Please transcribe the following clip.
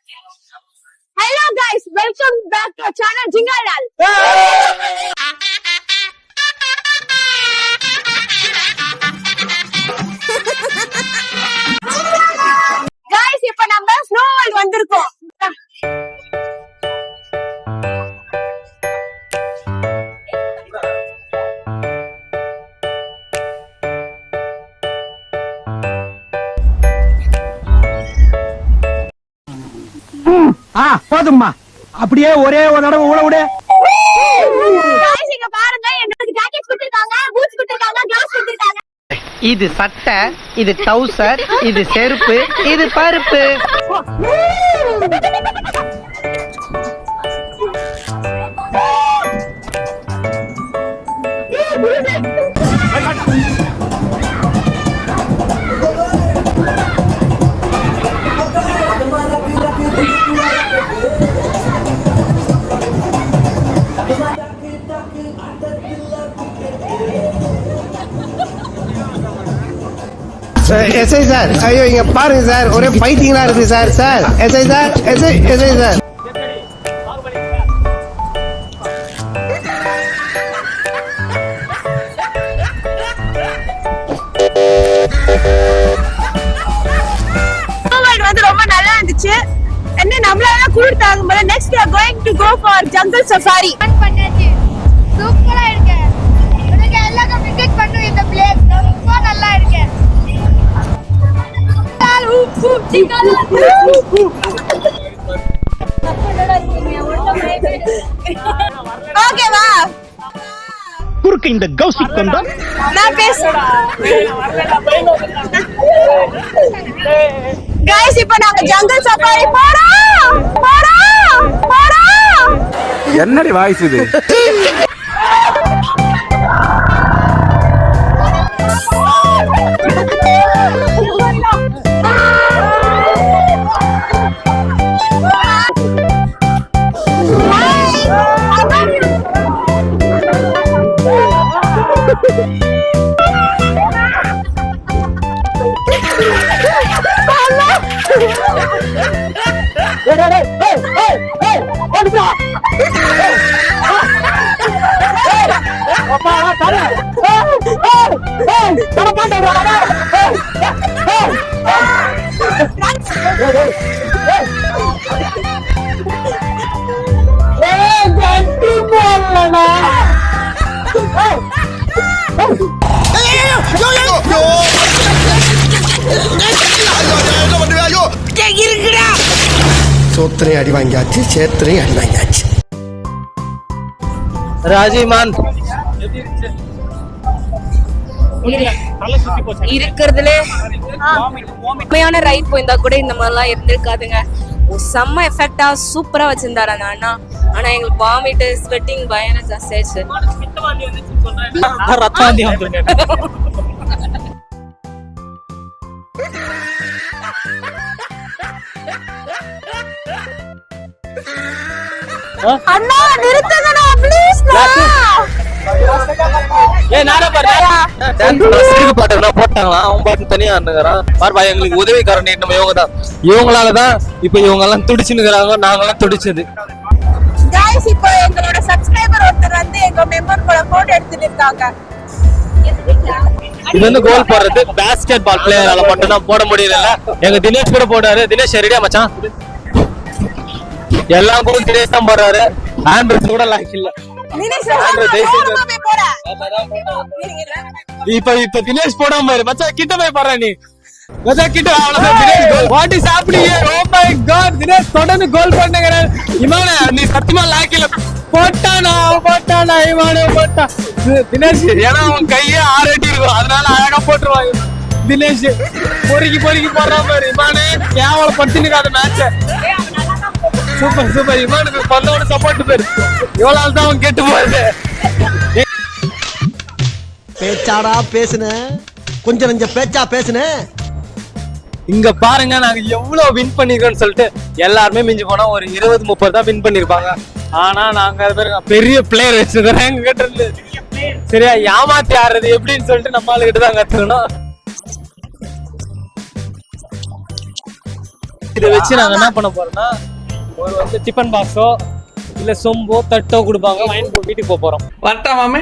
Hello guys, welcome back to our channel Jingalal. Guys, இப்ப நம்ம snow world வந்திருக்கோம். போதும்மா, அப்படியே ஒரே ஒரு தடவை ஊழ விடு. Guys, இங்க பாருங்க, எங்களுக்கு ஜாக்கெட்ஸ் கொடுத்திருக்காங்க, பூட்ஸ் கொடுத்திருக்காங்க, கிளாஸ் கொடுத்திருக்காங்க. இது சட்டை, இது டவுசர், இது செருப்பு, இது பருப்பு. எஸ்ஐ சார், ஐயோ இங்க பாருங்க சார், ஒரே பைத்தியங்களா இருக்கு sir. Sir SI sir, SI sir. வந்து ரொம்ப நல்லா இருந்துச்சு. என்ன நம்மளால குளிர் தாங்கும் போல. Next we are going to go for jungle safari. பண்ணாச்சு, சூப்பரா இருக்கு. உங்களுக்கு எல்லாரும் விசிட் பண்ணு இந்த பிளேஸ், ரொம்ப நல்லா இருக்கு. ஓகேவா? குறுக்கு இந்த கௌசிக் கொண்டா நான் பேசுறேன். Guys, இப்போ நாங்க jungle safari போறோம். என்னடி வாய்ஸ் இது? சோத்திரையும் அடி வாங்கியாச்சு, சேத்திரையும் அடி வாங்கியாச்சு. ராஜிமான் இருக்கிறதுல உண்மையான ரைட் போயிருந்தா கூட இந்த மாதிரிலாம் இருந்திருக்காதுங்க. செம்ம எஃபெக்டா சூப்பரா வச்சிருந்தாரு அந்த அண்ணா. ஆனா எங்களுக்கு வாமிட், ஸ்வெட்டிங் பயங்கர ஜாஸ்தி ஆயிடுச்சு. அண்ணா நிறுத்துங்கண்ணா ப்ளீஸ். போட்டாங்களா, அவன் பாட்டு தனியா பாருப்பா. எங்களுக்கு உதவிக்காரன் நம்ம இவங்க தான். இவங்களாலதான் இப்ப இவங்க எல்லாம் துடிச்சுன்னுக்குறாங்க, நாங்கெல்லாம் துடிச்சது. Guys, இப்போ எங்களோட சப்ஸ்கிரைபர் ஒருத்தர் வந்து எங்க மெம்பர் கூட போட்டோ எடுத்துட்டு இருக்காங்க. இது வந்து கோல் போடுறது பாஸ்கெட் பால் பிளேயரால மட்டும் தான் போட முடியல. எங்க தினேஷ் கூட போட்டாரு. தினேஷ் ரெடியா மச்சான்? எல்லாம் கோல் தினேஷ் தான் போடுறாரு. ஆண்ட்ரூஸ் கூட லாக் இல்ல. இப்ப தினேஷ் போடாம பாரு மச்சான். கிட்ட போய் பாரு நீ மச்சான், கிட்ட. What is happening here? Oh my god, Dinesh தொடர்ந்து கோல் பண்ணுங்கறாரு. இமானே நீ சத்தியமா லாக் இல்ல. போட்டானா இமானே போட்டா. தினேஷ் ஏன்னா அவன் கையே 6 அடி இருக்கும், அதனால அழகா போட்டுருவாங்க. தினேஷ் பொறுக்கி போடுறான் பாரு. இமானே கேவலம் படுத்தினுக்காத மேட்ச. சூப்பர் இமானுக்கு பல்லோட சப்போர்ட் பேரு. இவ்வளவு தான் அவன் கேட்டு போறது. பேச்சாடா பேசுன, கொஞ்சம் நெஞ்ச பேச்சா பேசுன. இங்க பாருங்க, நாங்க எவ்வளவு வின் பண்ணிருக்கோம்னு சொல்லிட்டு. எல்லாருமே மிஞ்சி போனா ஒரு 20-30 தான் வின் பண்ணிருப்பாங்க. ஆனா நாங்க பெரிய பிளேயர் வச்சிருக்கிறோம் எங்க கிட்ட இருந்து. சரியா, ஏமாத்தி ஆடுறது எப்படின்னு சொல்லிட்டு நம்ம ஆளுகிட்ட தான் கத்துக்கணும். இதை வச்சு நாங்க என்ன பண்ண போறோம்னா ஒரு வந்து டிஃபன் பாக்ஸோ இல்ல சொம்போ தட்டோ கொடுப்பாங்க வாங்கி வீட்டுக்கு போக போறோம். வரட்டா மாமே.